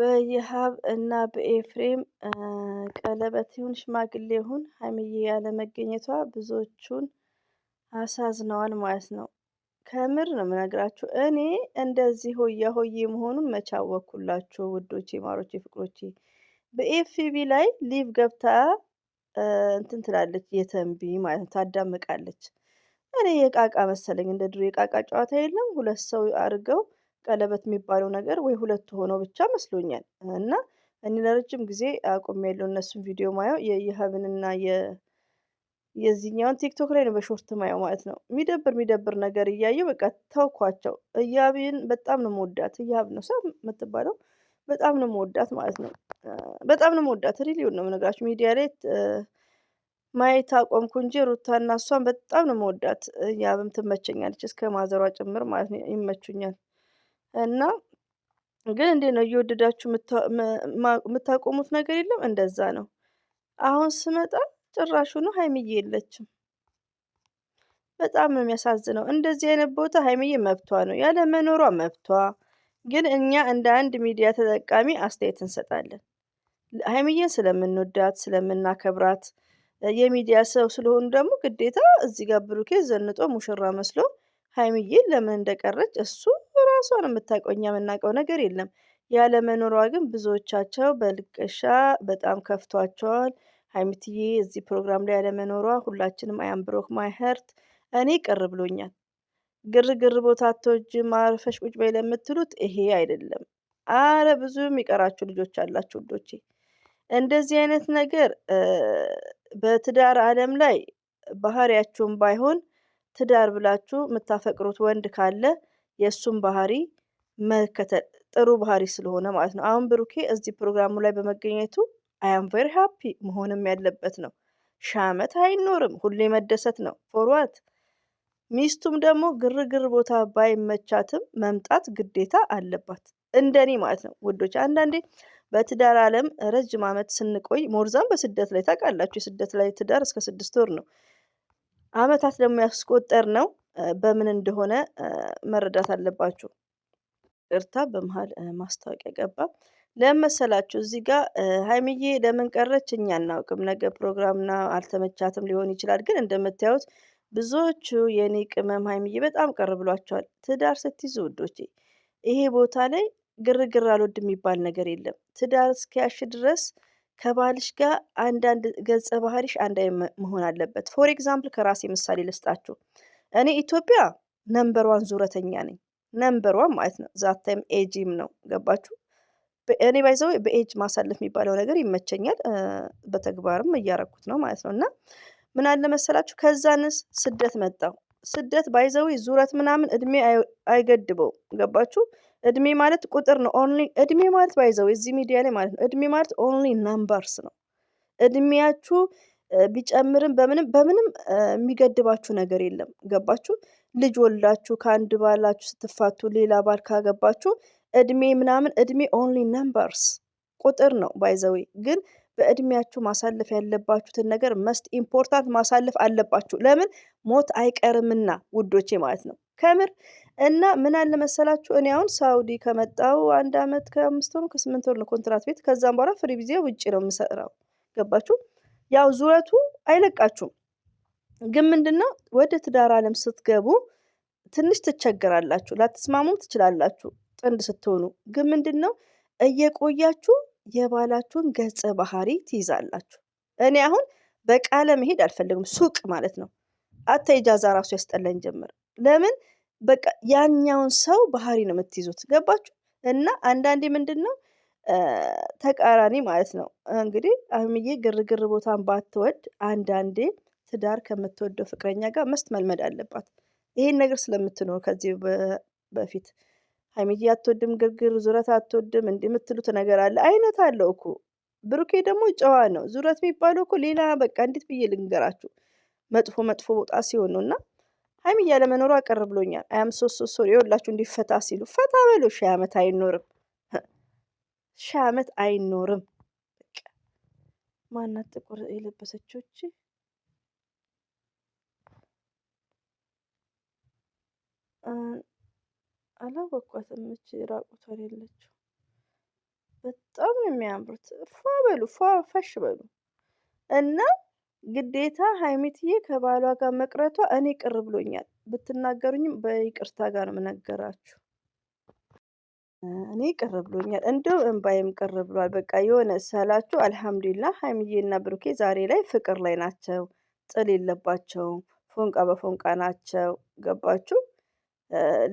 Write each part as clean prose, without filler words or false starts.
በይሃብ እና በኤፍሬም ቀለበት ይሁን ሽማግሌ ይሁን ሀይሚዬ ያለመገኘቷ ብዙዎቹን አሳዝነዋል ማለት ነው። ከምር ነው የምነግራችሁ። እኔ እንደዚህ ሆያ ሆዬ መሆኑን መቼ አወኩላችሁ ውዶቼ፣ ማሮቼ፣ ፍቅሮቼ። በኤፍቢ ላይ ሊቭ ገብታ እንትን ትላለች የተንቢ ማለት ነው፣ ታዳምቃለች። እኔ የቃቃ መሰለኝ፣ እንደ ድሮ የቃቃ ጨዋታ የለም ሁለት ሰው አድርገው ቀለበት የሚባለው ነገር ወይ ሁለቱ ሆኖ ብቻ መስሎኛል። እና እኔ ለረጅም ጊዜ አቁሜያለሁ እነሱን ቪዲዮ ማየው የይሃብንና የዚህኛውን ቲክቶክ ላይ ነው በሾርት ማየው ማለት ነው። የሚደብር ነገር እያየሁ በቃ ተውኳቸው። እያብን በጣም ነው የምወዳት፣ እያብ ነው ሰው የምትባለው፣ በጣም ነው የምወዳት ማለት ነው። በጣም ነው የምወዳት፣ ሪሊውን ነው የምነግራችሁ። ሚዲያ ላይ ማየት አቆምኩ እንጂ ሩታና እሷን በጣም ነው የምወዳት። እያብም ትመቸኛለች እስከ ማዘሯ ጭምር ማለት ነው፣ ይመቹኛል። እና ግን እንዴት ነው እየወደዳችሁ የምታቆሙት ነገር የለም? እንደዛ ነው። አሁን ስመጣ ጭራሹኑ ሀይሚዬ የለችም። በጣም ነው የሚያሳዝነው። እንደዚህ አይነት ቦታ ሀይሚዬ መብቷ ነው፣ ያለ መኖሯ መብቷ። ግን እኛ እንደ አንድ ሚዲያ ተጠቃሚ አስተያየት እንሰጣለን። ሀይሚዬን ስለምንወዳት ስለምናከብራት፣ የሚዲያ ሰው ስለሆኑ ደግሞ ግዴታ እዚህ ጋር ብሩኬ ዘንጦ ሙሽራ መስሎ ሀይሚዬን ለምን እንደቀረች እሱ ራሷን የምታውቀው፣ እኛ የምናውቀው ነገር የለም። ያለ መኖሯ ግን ብዙዎቻቸው በልቀሻ በጣም ከፍቷቸዋል። ሀይሚትዬ እዚህ ፕሮግራም ላይ ያለመኖሯ ሁላችንም አያምብሮክ ማይሄርት፣ እኔ ቅር ብሎኛል። ግርግር ቦታ አትወጂም አርፈሽ ቁጭ በይ ለምትሉት ይሄ አይደለም። አረ ብዙ የሚቀራችሁ ልጆች አላችሁ ውዶቼ። እንደዚህ አይነት ነገር በትዳር ዓለም ላይ ባህሪያችሁም ባይሆን ትዳር ብላችሁ የምታፈቅሩት ወንድ ካለ የእሱም ባህሪ መከተል ጥሩ ባህሪ ስለሆነ ማለት ነው። አሁን ብሩኬ እዚህ ፕሮግራሙ ላይ በመገኘቱ አይ አም ቬሪ ሃፒ መሆንም ያለበት ነው። ሺህ ዓመት አይኖርም፣ ሁሌ መደሰት ነው። ፎርዋት ሚስቱም ደግሞ ግርግር ቦታ ባይመቻትም መምጣት ግዴታ አለባት፣ እንደኔ ማለት ነው ውዶች። አንዳንዴ በትዳር ዓለም ረጅም ዓመት ስንቆይ ሞርዛም በስደት ላይ ታውቃላችሁ፣ የስደት ላይ ትዳር እስከ 6 ወር ነው። ዓመታት ደግሞ ያስቆጠር ነው በምን እንደሆነ መረዳት አለባችሁ። ቅርታ በመሃል ማስታወቂያ ገባ። ለመሰላችሁ እዚህ ጋር ሀይሚዬ ለምን ቀረች እኛ አናውቅም። ነገ ፕሮግራምና አልተመቻትም ሊሆን ይችላል። ግን እንደምታዩት ብዙዎቹ የኔ ቅመም ሀይሚዬ በጣም ቀር ብሏቸዋል። ትዳር ስትይዙ ውዶቼ ይሄ ቦታ ላይ ግርግር አልወድ የሚባል ነገር የለም። ትዳር እስኪያሽ ድረስ ከባልሽ ጋር አንዳንድ ገጸ ባህሪሽ አንድ መሆን አለበት። ፎር ኤግዛምፕል ከራሴ ምሳሌ ልስጣችሁ። እኔ ኢትዮጵያ ነምበር 1 ዙረተኛ ነኝ። ነምበር 1 ማለት ነው። ዛታይም ኤጂም ነው። ገባችሁ? እኔ ባይዘው በኤጅ ማሳለፍ የሚባለው ነገር ይመቸኛል። በተግባርም እያረኩት ነው ማለት ነው። እና ምን አለ መሰላችሁ ከዛንስ ስደት መጣው። ስደት ባይዘው ዙረት ምናምን እድሜ አይገድበው። ገባችሁ? እድሜ ማለት ቁጥር ነው። ኦንሊ እድሜ ማለት ባይዘው እዚህ ሚዲያ ላይ ማለት ነው። እድሜ ማለት ኦንሊ ነምበርስ ነው። እድሜያችሁ ቢጨምርም በምንም የሚገድባችሁ ነገር የለም። ገባችሁ? ልጅ ወልዳችሁ ከአንድ ባላችሁ ስትፋቱ ሌላ ባል ካገባችሁ እድሜ ምናምን እድሜ ኦንሊ ነምበርስ ቁጥር ነው። ባይዘዌ ግን በእድሜያችሁ ማሳለፍ ያለባችሁትን ነገር መስት ኢምፖርታንት ማሳለፍ አለባችሁ። ለምን ሞት አይቀርምና ውዶቼ ማለት ነው። ከምር እና ምን አለ መሰላችሁ እኔ አሁን ሳውዲ ከመጣው 1 ዓመት ከ5 ወር ከ8 ወር ነው ኮንትራት ቤት። ከዛም በኋላ ፍሪ ቪዛ ውጪ ነው የምሰራው። ገባችሁ? ያው ዙረቱ አይለቃችሁም። ግን ምንድነው ወደ ትዳር ዓለም ስትገቡ ትንሽ ትቸገራላችሁ፣ ላትስማሙም ትችላላችሁ ጥንድ ስትሆኑ። ግን ምንድነው እየቆያችሁ የባላችሁን ገጸ ባህሪ ትይዛላችሁ። እኔ አሁን በቃለ መሄድ አልፈልግም፣ ሱቅ ማለት ነው። አታ ኢጃዛ ራሱ ያስጠላኝ ጀመር። ለምን በቃ ያኛውን ሰው ባህሪ ነው የምትይዙት። ገባችሁ? እና አንዳንዴ ምንድነው ተቃራኒ ማለት ነው። እንግዲህ ሀይሚዬ ግርግር ቦታን ባትወድ አንዳንዴ ትዳር ከምትወደው ፍቅረኛ ጋር መስት መልመድ አለባት። ይሄን ነገር ስለምትኖር ከዚህ በፊት ሀይሚዬ አትወድም ግርግር፣ ዙረት አትወድም እንዲህ የምትሉት ነገር አለ። አይነት አለው እኮ። ብሩኬ ደግሞ ጨዋ ነው። ዙረት የሚባለው እኮ ሌላ በቃ እንዴት ብዬ ልንገራችሁ፣ መጥፎ ቦታ ሲሆን ነው። እና ሀይሚዬ ያለመኖሯ ቀር ብሎኛል። አያም ሶስት ይኸውላችሁ እንዲፈታ ሲሉ ፈታ በሉ። 1000 ዓመት አይኖርም፣ 1000 ዓመት አይኖርም። በቃ ማናት ጥቁር የለበሰችው እቺ? አላወኳትም። እቺ ራቁቷን የለችው በጣም ነው የሚያምሩት። ፏ በሉ ፈሽ በሉ እና ግዴታ ሀይሚትዬ ከባሏ ጋር መቅረቷ እኔ ቅር ብሎኛል። ብትናገሩኝም በይቅርታ ጋር ነው የምነገራችሁ። እኔ ቅር ብሎኛል፣ እንደው እንባዬም ቅር ብሏል። በቃ የሆነ ሳላችሁ አልሐምዱሊላህ ሀይሚዬና ብሩኬ ዛሬ ላይ ፍቅር ላይ ናቸው። ጥል የለባቸውም። ፎንቃ በፎንቃ ናቸው። ገባችሁ?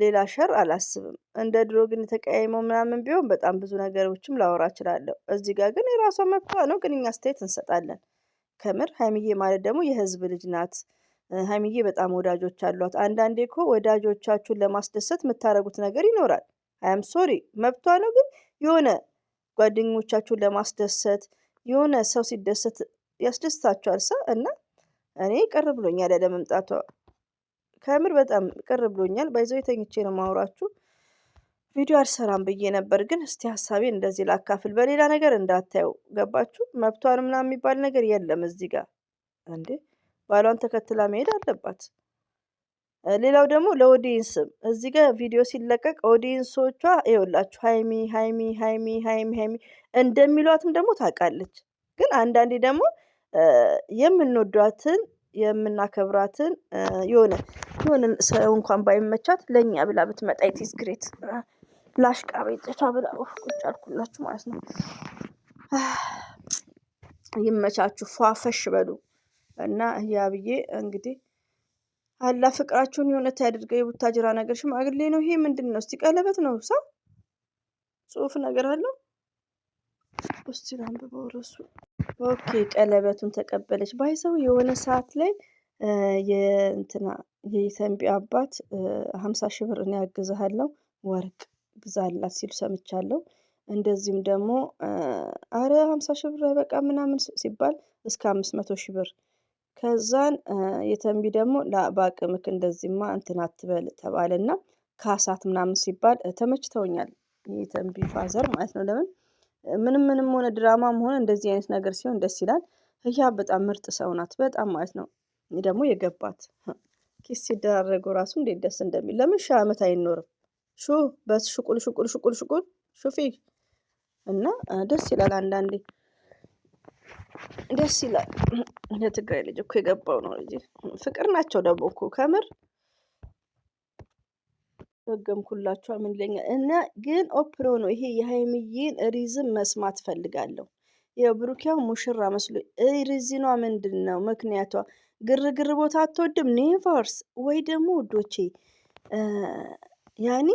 ሌላ ሸር አላስብም። እንደ ድሮ ግን ተቀያይመው ምናምን ቢሆን በጣም ብዙ ነገሮችም ላወራ እችላለሁ። እዚህ ጋር ግን የራሷ መብቷ ነው፣ ግን እኛ አስተያየት እንሰጣለን። ከምር ሀይሚዬ ማለት ደግሞ የህዝብ ልጅ ናት። ሀይሚዬ በጣም ወዳጆች አሏት። አንዳንዴ እኮ ወዳጆቻችሁን ለማስደሰት የምታደርጉት ነገር ይኖራል። አም ሶሪ መብቷ ነው። ግን የሆነ ጓደኞቻችሁን ለማስደሰት የሆነ ሰው ሲደሰት ያስደስታችኋል እና እኔ ቅር ብሎኛል ያለመምጣቷ። ከምር በጣም ቅር ብሎኛል። ባይዘው የተኝቼ ነው ማውራችሁ። ቪዲዮ አልሰራም ብዬ ነበር፣ ግን እስቲ ሀሳቤን እንደዚህ ላካፍል። በሌላ ነገር እንዳታየው። ገባችሁ? መብቷን ምናምን የሚባል ነገር የለም እዚህ ጋር። እንዴ ባሏን ተከትላ መሄድ አለባት። ሌላው ደግሞ ለኦዲየንስም እዚህ ጋር ቪዲዮ ሲለቀቅ ኦዲየንሶቿ ይኸውላችሁ ሀይሚ ሀይሚ ሀይሚ ሀይሚ ሀይሚ እንደሚሏትም ደግሞ ታውቃለች። ግን አንዳንዴ ደግሞ የምንወዷትን የምናከብራትን የሆነ ሰው እንኳን ባይመቻት ለእኛ ብላ ብትመጣ ኢትስ ግሬት ላሽቃ ቤተቻ ብላ ቁጭ አልኩላችሁ ማለት ነው። ይመቻችሁ፣ ፏፈሽ በሉ እና ያብዬ እንግዲህ አላ ፍቅራችሁን የእውነት ያድርገው። የቡታጅራ ነገር ሽማግሌ ነው ይሄ ምንድን ነው? እስቲ ቀለበት ነው ሳ ጽሁፍ ነገር አለው። እስቲ ላንብበው ርዕሱ። ኦኬ ቀለበቱን ተቀበለች። ባይሰው የሆነ ሰዓት ላይ የእንትና የተንቢ አባት 50 ሺህ ብር እኔ ያግዝሃለሁ ወርቅ ግዛላት ሲሉ ሰምቻለሁ። እንደዚሁም ደግሞ አረ 50 ሺህ ብር አይበቃ ምናምን ሲባል እስከ 500 ሺህ ብር ከዛን የተንቢ ደግሞ በአቅምክ እንደዚህማ እንትን አትበል ተባለና ካሳት ምናምን ሲባል ተመችተውኛል። የተንቢ ፋዘር ማለት ነው። ለምን ምንም ሆነ ድራማም ሆነ እንደዚህ አይነት ነገር ሲሆን ደስ ይላል። ህያ በጣም ምርጥ ሰው ናት፣ በጣም ማለት ነው። ደግሞ የገባት ኪስ ሲደራረገው ራሱ እንዴት ደስ እንደሚል። ለምን 1000 ዓመት አይኖርም? በስ ሽቁል ሹፊ እና ደስ ይላል። አንዳንዴ ደስ ይላል። የትግራይ ልጅ እኮ የገባው ነው ልጅ ፍቅር ናቸው ደግሞ እኮ ከምር ደገምኩላችሁ። ምን ይለኛል እና ግን ኦፕሮ ነው ይሄ የሀይሚዬን ሪዝም መስማት ፈልጋለሁ። ያው ብሩኪያው ሙሽራ መስሎ ሪዝኗ ምንድን ነው ምክንያቷ? ግርግር ቦታ አትወድም ኔቨርስ ወይ ደግሞ ውዶቼ ያኔ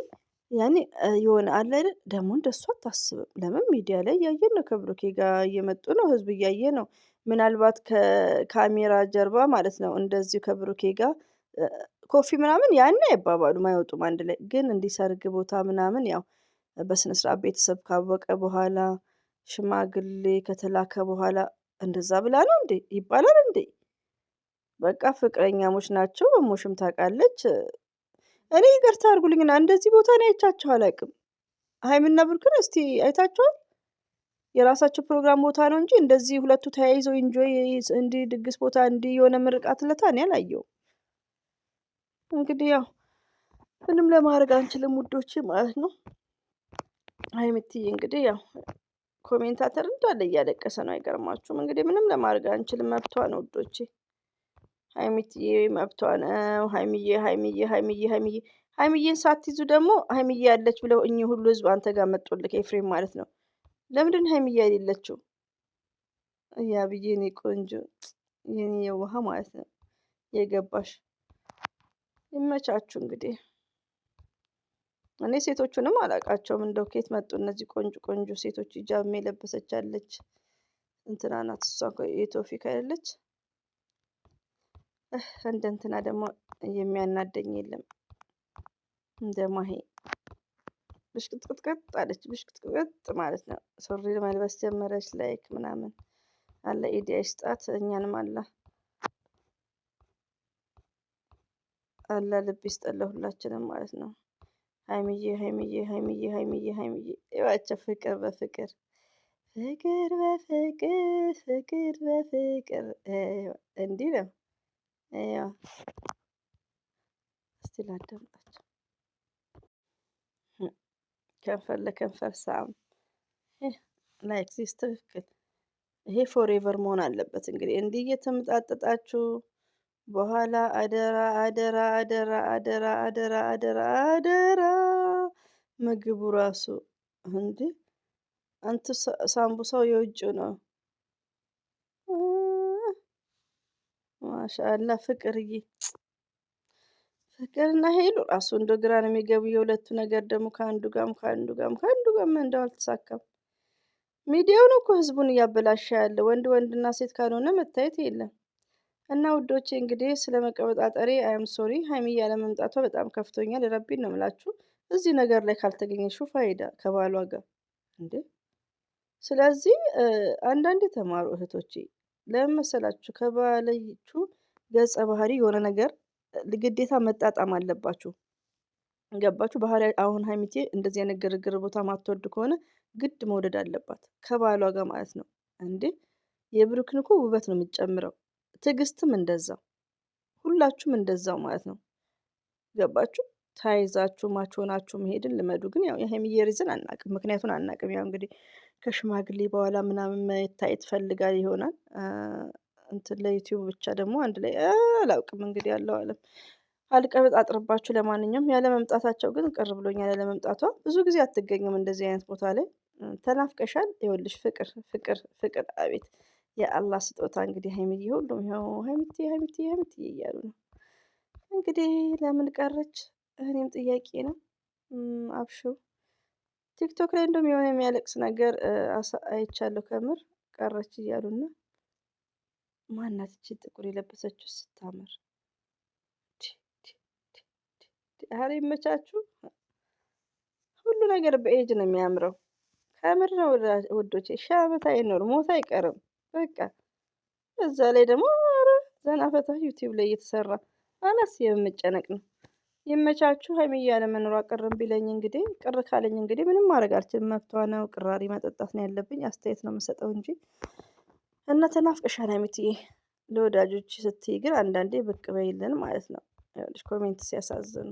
የሆነ አለ አይደል ደግሞ እንደሱ አታስብም። ለምን ሚዲያ ላይ እያየን ነው፣ ከብሩኬ ጋር እየመጡ ነው፣ ህዝብ እያየ ነው። ምናልባት ከካሜራ ጀርባ ማለት ነው እንደዚሁ ከብሩኬ ጋር ኮፊ ምናምን ያኔ አይባባሉም አይወጡም አንድ ላይ። ግን እንዲሰርግ ቦታ ምናምን ያው በስነ ስርዓት ቤተሰብ ካወቀ በኋላ ሽማግሌ ከተላከ በኋላ እንደዛ ብላ ነው እንዴ ይባላል እንዴ? በቃ ፍቅረኛሞች ናቸው። እሙሽም ታውቃለች። እኔ ይቅርታ አድርጉልኝና እንደዚህ ቦታ ነው አይቻቸው አላውቅም። ሀይሚና ብሩክን እስቲ አይታቸዋል? የራሳቸው ፕሮግራም ቦታ ነው እንጂ እንደዚህ ሁለቱ ተያይዘው ኢንጆይ እንዲህ ድግስ ቦታ እንዲህ የሆነ ምርቃት ለታ እኔ አላየሁም። እንግዲህ ያው ምንም ለማድረግ አንችልም ውዶቼ ማለት ነው። ሀይሚትዬ እንግዲህ ያው ኮሜንታተር እንዳለ እያለቀሰ ነው። አይገርማችሁም? እንግዲህ ምንም ለማድረግ አንችልም፣ መብቷ ነው ውዶቼ። ሀይሚትዬ መብቷ ነው። ሀይሚዬን ሳትይዙ ደግሞ ሀይሚዬ ያለች ብለው እኚህ ሁሉ ህዝብ አንተ ጋር መጦልክ ኤፍሬም ማለት ነው። ለምንድን ሀይሚዬ የሌለችው? ያ ብዬ እኔ ቆንጆ የኔ የውሃ ማለት ነው የገባሽ። ይመቻችሁ እንግዲህ። እኔ ሴቶቹንም አላውቃቸውም። እንደው ከየት መጡ እነዚህ ቆንጆ ሴቶች? ሂጃብ የለበሰች አለች እንትና ናት እሷ የቶፊክ አይደለች? እንደ እንትና ደግሞ የሚያናደኝ የለም እንደ ማሄ ብሽቅጥቅጥቅጥ አለች። ብሽቅጥቅጥ ማለት ነው። ሱሪ መልበስ ጀመረች። ላይክ ምናምን አለ ኢዲያ ይስጣት። እኛንም አላ ልብ ይስጠን ለሁላችንም ማለት ነው። ሀይሚዬ ይዋቸው። ፍቅር በፍቅር እንዲህ ነው። እስቲ ላዳምጣቸው። ከንፈር ለከንፈር ሳም ላይክ ዚስ ትክክል። ይሄ ፎሬቨር መሆን አለበት። እንግዲህ እንዲህ እየተመጣጠጣችሁ በኋላ አደራ አደራ አደራ አደራ አደራ አደራ አደራ ምግቡ ራሱ እንዴ አንተ ሳምቡሳው የውጭው ነው። ማሻአላ ፍቅርዬ ፍቅርና ሄሉ ራሱ እንደ ግራ ነው የሚገቡ የሁለቱ ነገር ደግሞ ከአንዱ ጋርም እንደው አልተሳካም። ሚዲያው ነው እኮ ህዝቡን እያበላሸ ያለ ወንድና ሴት ካልሆነ መታየት የለም። እና ውዶቼ እንግዲህ ስለ መቀበጣጠሬ አም ሶሪ ሀይሚዬ ያለመምጣቷ በጣም ከፍቶኛል። ረቢን ነው የምላችሁ። እዚህ ነገር ላይ ካልተገኘሽ ፋይዳ ከባሏ ጋር እንዴ። ስለዚህ አንዳንዴ ተማሩ እህቶቼ። ለምን መሰላችሁ? ከባለችሁ ገጸ ባህሪ የሆነ ነገር ግዴታ መጣጣም አለባችሁ። ገባችሁ? ባህሪ አሁን ሀይሚቴ እንደዚህ አይነት ግርግር ቦታ ማትወድ ከሆነ ግድ መውደድ አለባት ከባሏ ጋር ማለት ነው። እንዴ የብሩክን እኮ ውበት ነው የምትጨምረው። ትዕግስትም እንደዛው፣ ሁላችሁም እንደዛው ማለት ነው። ገባችሁ? ታይዛችሁ ማች ሆናችሁ መሄድን ልመዱ። ግን ያው የሀይሚዬ ሪዝን አናቅም፣ ምክንያቱን አናቅም። ያው እንግዲህ ከሽማግሌ በኋላ ምናምን መታየት ፈልጋል ይሆናል። እንትን ለዩቲዩብ ብቻ ደግሞ አንድ ላይ አላውቅም። እንግዲህ ያለው አለም አልቀበጣጥርባችሁ። ለማንኛውም ያለ መምጣታቸው ግን ቅር ብሎኛል። ያለ መምጣቷ ብዙ ጊዜ አትገኝም እንደዚህ አይነት ቦታ ላይ። ተናፍቀሻል። ይኸውልሽ ፍቅር ፍቅር ፍቅር፣ አቤት የአላህ ስጦታ። እንግዲህ ሀይሚዬ ሁሉም ይኸው ሀይሚቴ ሀይሚቴ ሀይሚቴ እያሉ ነው። እንግዲህ ለምን ቀረች? እኔም ጥያቄ ነው። አብሽሩ። ቲክቶክ ላይ እንደውም የሆነ የሚያለቅስ ነገር አይቻለሁ። ከምር ቀረች እያሉና ማናት እቺ ጥቁር የለበሰችው ስታምር! ኧረ ይመቻችሁ። ሁሉ ነገር በኤጅ ነው የሚያምረው። ከምር ነው ውዶቼ። ሺህ ዓመት አይኖር ሞት አይቀርም። በቃ እዛ ላይ ደግሞ ኧረ ዘና ፈታ ዩቲዩብ ላይ እየተሰራ አናስ የምጨነቅ ነው። ይመቻችሁ። ሀይሚዬ ያለመኖሯ ቅርም ቢለኝ እንግዲህ ቅር ካለኝ እንግዲህ ምንም ማድረግ አልችልም። መብቷ ነው። ቅራሪ መጠጣት ነው ያለብኝ። አስተያየት ነው የምሰጠው እንጂ እና ተናፍቀሻል ሀይሚትዬ። ለወዳጆች ስትይ ግን አንዳንዴ ብቅ በይልን ማለት ነው። ኮሜንት ሲያሳዝኑ